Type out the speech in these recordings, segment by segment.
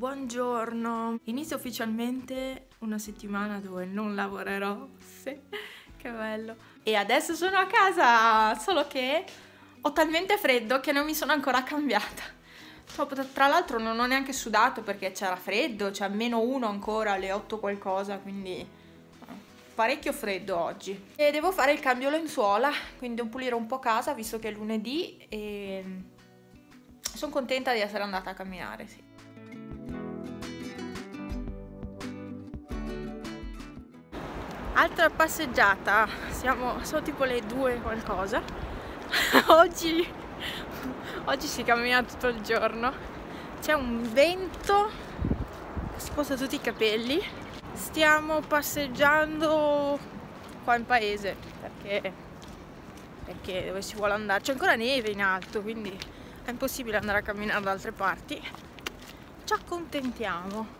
Buongiorno, inizio ufficialmente una settimana dove non lavorerò, sì, che bello. E adesso sono a casa, solo che ho talmente freddo che non mi sono ancora cambiata. Tra l'altro non ho neanche sudato perché c'era freddo, c'è -1 ancora alle 8 qualcosa, quindi parecchio freddo oggi. E devo fare il cambio lenzuola, quindi devo pulire un po' casa visto che è lunedì e sono contenta di essere andata a camminare, sì. Altra passeggiata, sono tipo le 2 qualcosa. Oggi si cammina tutto il giorno. C'è un vento che sposta tutti i capelli. Stiamo passeggiando qua in paese perché dove si vuole andare c'è ancora neve in alto, quindi è impossibile andare a camminare da altre parti. Ci accontentiamo.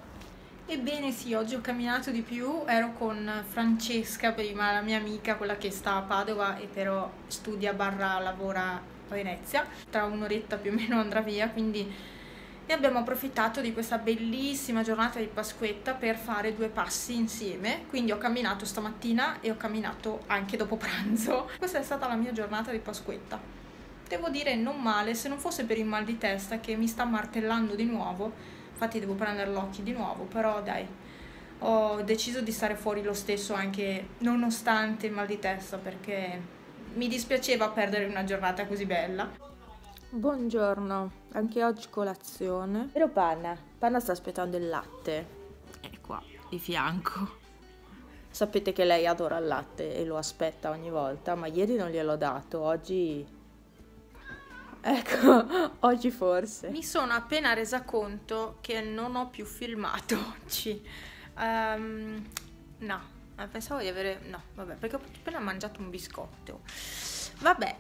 Ebbene sì, oggi ho camminato di più, ero con Francesca prima, la mia amica, quella che sta a Padova e però studia / lavora a Venezia, tra un'oretta più o meno andrà via, quindi ne abbiamo approfittato di questa bellissima giornata di Pasquetta per fare 2 passi insieme, quindi ho camminato stamattina e ho camminato anche dopo pranzo. Questa è stata la mia giornata di Pasquetta. Devo dire non male, se non fosse per il mal di testa che mi sta martellando di nuovo. Infatti devo prendere l'occhio di nuovo, però dai, ho deciso di stare fuori lo stesso anche nonostante il mal di testa perché mi dispiaceva perdere una giornata così bella. Buongiorno, anche oggi colazione. Vero Panna? Panna sta aspettando il latte, è qua di fianco. Sapete che lei adora il latte e lo aspetta ogni volta, ma ieri non gliel'ho dato, oggi... Ecco, oggi forse. Mi sono appena resa conto che non ho più filmato oggi. No, pensavo di avere... No, vabbè, perché ho appena mangiato un biscotto. Vabbè,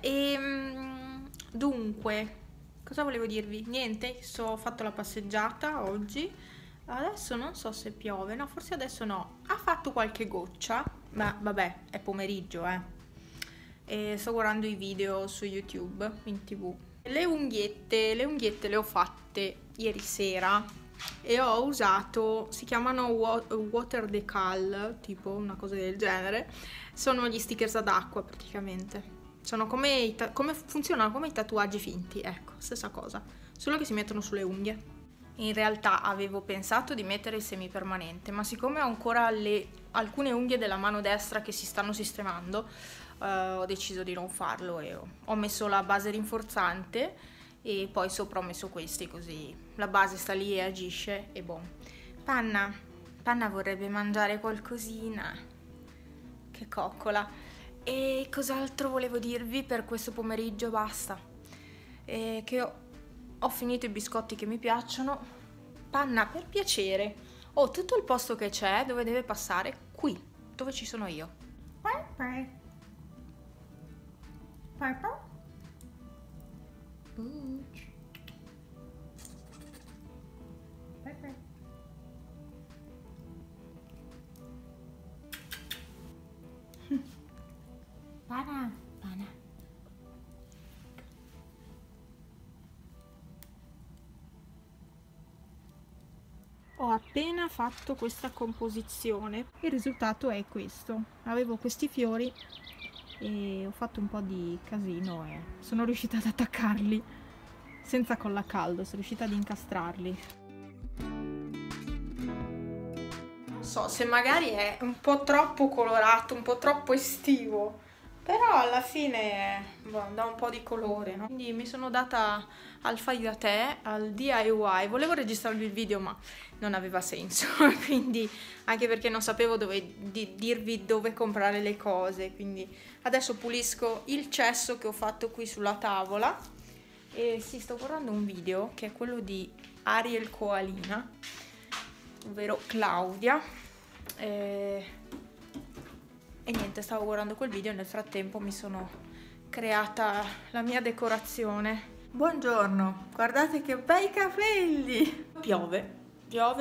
dunque, cosa volevo dirvi? Niente, ho fatto la passeggiata oggi. Adesso non so se piove, no, forse adesso no. Ha fatto qualche goccia, ma vabbè, è pomeriggio, E sto guardando i video su YouTube, in TV. Le unghiette le ho fatte ieri sera e ho usato, si chiamano water decal, tipo una cosa del genere. Sono gli stickers ad acqua praticamente. Sono funzionano come i tatuaggi finti, ecco, stessa cosa, solo che si mettono sulle unghie. In realtà avevo pensato di mettere il semipermanente, ma siccome ho ancora alcune unghie della mano destra che si stanno sistemando, ho deciso di non farlo e ho messo la base rinforzante e poi sopra ho messo questi, così la base sta lì e agisce e boh. Panna vorrebbe mangiare qualcosina, che coccola. E cos'altro volevo dirvi per questo pomeriggio? Basta, che ho finito i biscotti che mi piacciono. Panna, per piacere, ho tutto il posto che c'è dove deve passare qui, dove ci sono io. Pana. Ho appena fatto questa composizione, il risultato è questo. Avevo questi fiori e ho fatto un po' di casino e sono riuscita ad attaccarli senza colla caldo, sono riuscita ad incastrarli. Non so se magari è un po' troppo colorato, un po' troppo estivo, però alla fine dà un po' di colore, no? Quindi mi sono data al fai da te, al DIY. Volevo registrarvi il video ma non aveva senso, quindi anche perché non sapevo dirvi dove comprare le cose, quindi adesso pulisco il cesso che ho fatto qui sulla tavola e sto guardando un video che è quello di Ariel Coalina, ovvero Claudia, e niente, stavo guardando quel video e nel frattempo mi sono creata la mia decorazione. Buongiorno, guardate che bei capelli! Piove,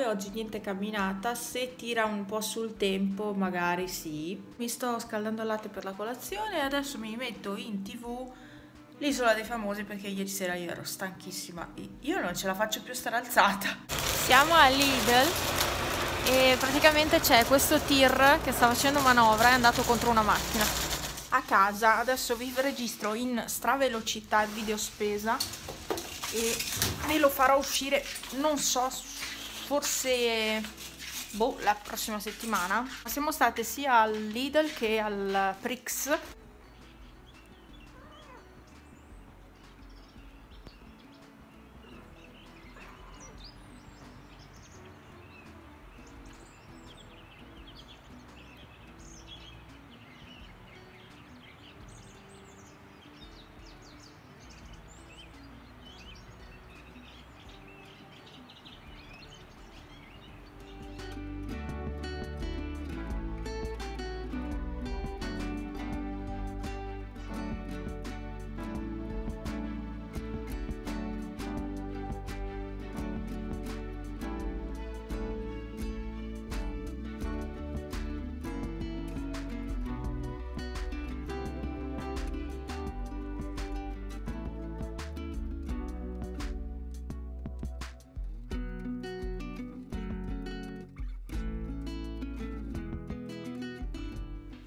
oggi niente camminata, se tira un po' sul tempo magari sì. Mi sto scaldando il latte per la colazione e adesso mi metto in TV l'Isola dei Famosi perché ieri sera io ero stanchissima, io non ce la faccio più stare alzata. Siamo a Lidl e praticamente c'è questo tir che sta facendo manovra, è andato contro una macchina. A casa adesso vi registro in stravelocità il video spesa e ve lo farò uscire, non so, forse la prossima settimana. Siamo state sia al Lidl che al Prix.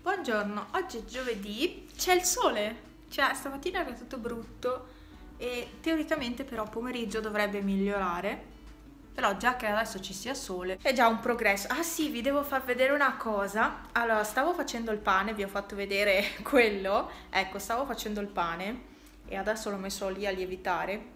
Buongiorno, oggi è giovedì, c'è il sole, cioè stamattina era tutto brutto e teoricamente però pomeriggio dovrebbe migliorare, però già che adesso ci sia sole è già un progresso. Ah sì, vi devo far vedere una cosa. Allora, stavo facendo il pane, vi ho fatto vedere quello, ecco, stavo facendo il pane e adesso l'ho messo lì a lievitare.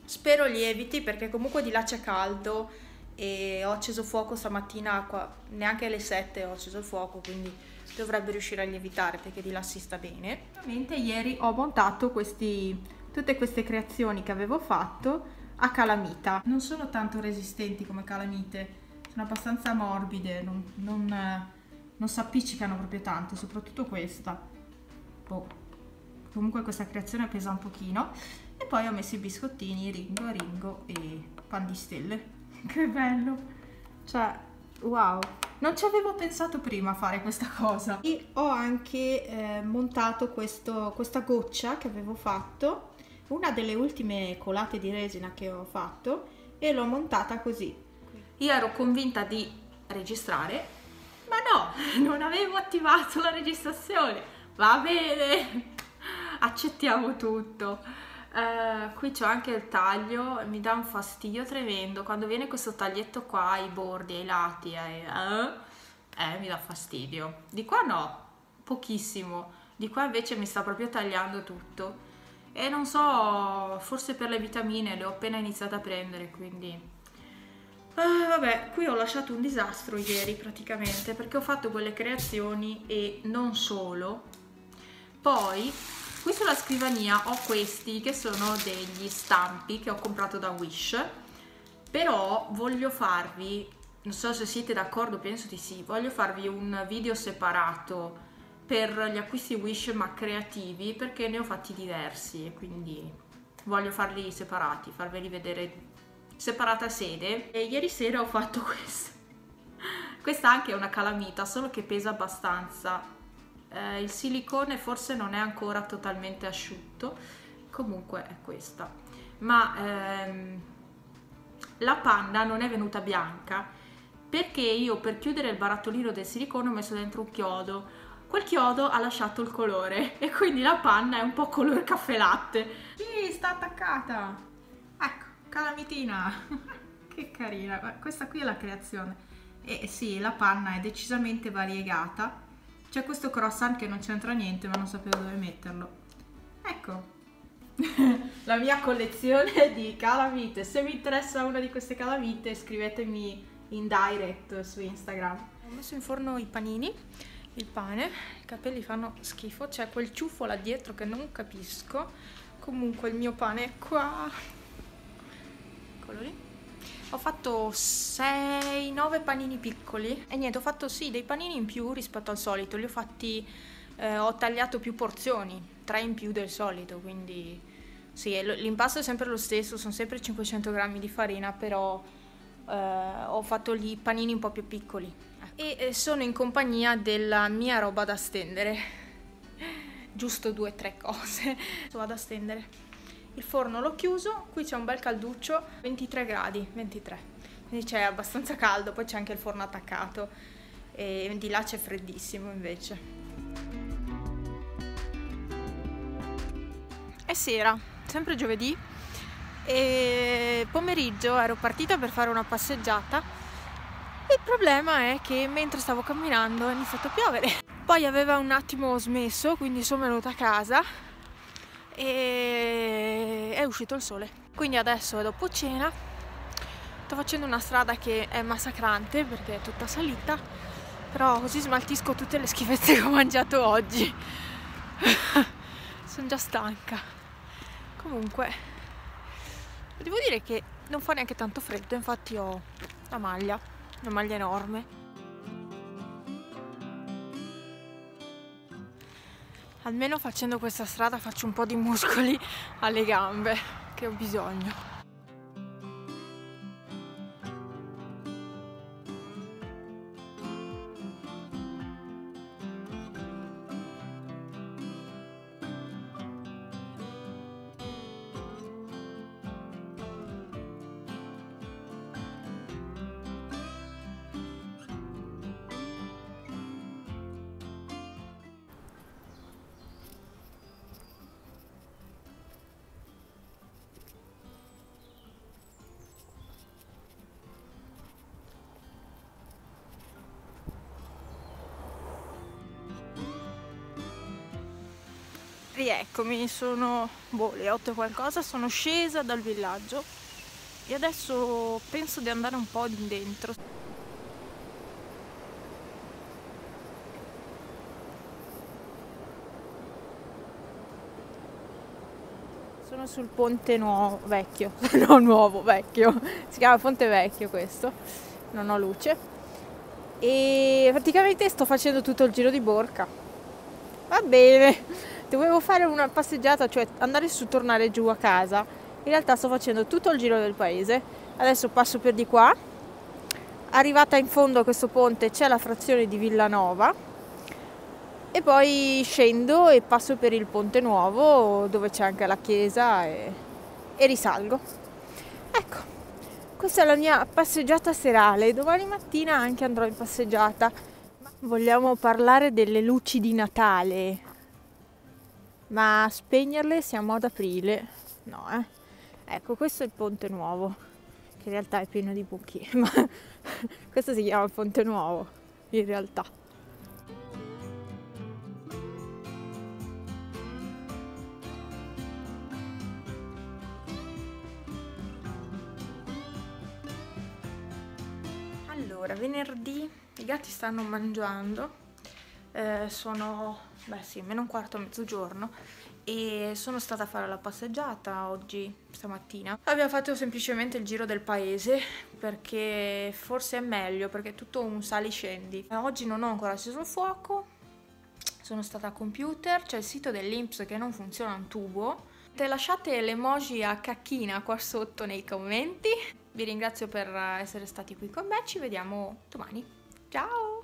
Spero lieviti perché comunque di là c'è caldo e ho acceso fuoco stamattina, qua, neanche alle 7 ho acceso il fuoco, quindi dovrebbe riuscire a lievitare perché di là si sta bene. Ovviamente ieri ho montato tutte queste creazioni che avevo fatto a calamita. Non sono tanto resistenti come calamite, sono abbastanza morbide, non si appiccicano proprio tanto, soprattutto questa. Comunque questa creazione pesa un pochino. E poi ho messo i biscottini Ringo e pan di stelle. Che bello! Cioè, wow! Non ci avevo pensato prima a fare questa cosa. E ho anche montato questa goccia che avevo fatto, una delle ultime colate di resina che ho fatto, e l'ho montata così. Io ero convinta di registrare, ma no, non avevo attivato la registrazione. Va bene, accettiamo tutto. Qui c'ho anche il taglio, mi dà un fastidio tremendo quando viene questo taglietto qua ai bordi, ai lati, mi dà fastidio. Di qua no, pochissimo, di qua invece mi sta proprio tagliando tutto e non so, forse per le vitamine le ho appena iniziate a prendere, quindi vabbè, qui ho lasciato un disastro ieri praticamente perché ho fatto quelle creazioni e non solo. Poi qui sulla scrivania ho questi che sono degli stampi che ho comprato da Wish, però voglio farvi, non so se siete d'accordo, penso di sì, voglio farvi un video separato per gli acquisti Wish ma creativi perché ne ho fatti diversi e quindi voglio farli separati, farveli vedere separata sede. E ieri sera ho fatto questo. Questa anche è una calamita, solo che pesa abbastanza. Il silicone forse non è ancora totalmente asciutto, comunque è questa, ma la panna non è venuta bianca perché io per chiudere il barattolino del silicone ho messo dentro un chiodo. Quel chiodo ha lasciato il colore e quindi la panna è un po' color caffè latte. Sì, sta attaccata, ecco, calamitina. Che carina, questa qui è la creazione. E sì, la panna è decisamente variegata. C'è questo croissant che non c'entra niente, ma non sapevo dove metterlo. Ecco, la mia collezione di calamite. Se vi interessa una di queste calamite, scrivetemi in direct su Instagram. Ho messo in forno i panini, il pane, i capelli fanno schifo, c'è quel ciuffo là dietro che non capisco. Comunque il mio pane è qua. Eccolo lì. Ho fatto 6-9 panini piccoli e niente, ho fatto sì dei panini in più rispetto al solito, li ho fatti, ho tagliato più porzioni, 3 in più del solito, quindi sì, l'impasto è sempre lo stesso, sono sempre 500 grammi di farina, però ho fatto gli panini un po' più piccoli e sono in compagnia della mia roba da stendere, giusto 2 o 3 cose, vado a stendere. Il forno l'ho chiuso, qui c'è un bel calduccio, 23 gradi, 23. quindi c'è abbastanza caldo, poi c'è anche il forno attaccato e di là c'è freddissimo invece. È sera, sempre giovedì, e pomeriggio ero partita per fare una passeggiata. Il problema è che mentre stavo camminando è iniziato a piovere. Poi aveva un attimo smesso, quindi sono venuta a casa e è uscito il sole. Quindi adesso, dopo cena, sto facendo una strada che è massacrante perché è tutta salita, però così smaltisco tutte le schifezze che ho mangiato oggi. Sono già stanca. Comunque, devo dire che non fa neanche tanto freddo, infatti ho la maglia, una maglia enorme. Almeno facendo questa strada faccio un po' di muscoli alle gambe, che ho bisogno. Rieccomi, sono le 8 e qualcosa, sono scesa dal villaggio e adesso penso di andare un po' di dentro. Sono sul ponte nuovo, vecchio, no nuovo, vecchio, si chiama Ponte Vecchio questo, non ho luce e praticamente sto facendo tutto il giro di Borca. Va bene. Dovevo fare una passeggiata, cioè andare su, tornare giù a casa. In realtà sto facendo tutto il giro del paese. Adesso passo per di qua. Arrivata in fondo a questo ponte c'è la frazione di Villanova. E poi scendo e passo per il ponte nuovo dove c'è anche la chiesa e risalgo. Ecco, questa è la mia passeggiata serale. Domani mattina anche andrò in passeggiata. Vogliamo parlare delle luci di Natale. Ma a spegnerle siamo ad aprile, no Ecco, questo è il ponte nuovo, che in realtà è pieno di buchi, ma questo si chiama Ponte Nuovo, in realtà. Allora, venerdì i gatti stanno mangiando. Sono, meno un quarto a mezzogiorno e sono stata a fare la passeggiata oggi, stamattina. Abbiamo fatto semplicemente il giro del paese perché forse è meglio, perché è tutto un sali-scendi. Oggi non ho ancora acceso il fuoco, sono stata a computer, c'è il sito dell'INPS che non funziona un tubo. Lasciate l'emoji a cacchina qua sotto nei commenti. Vi ringrazio per essere stati qui con me, ci vediamo domani. Ciao!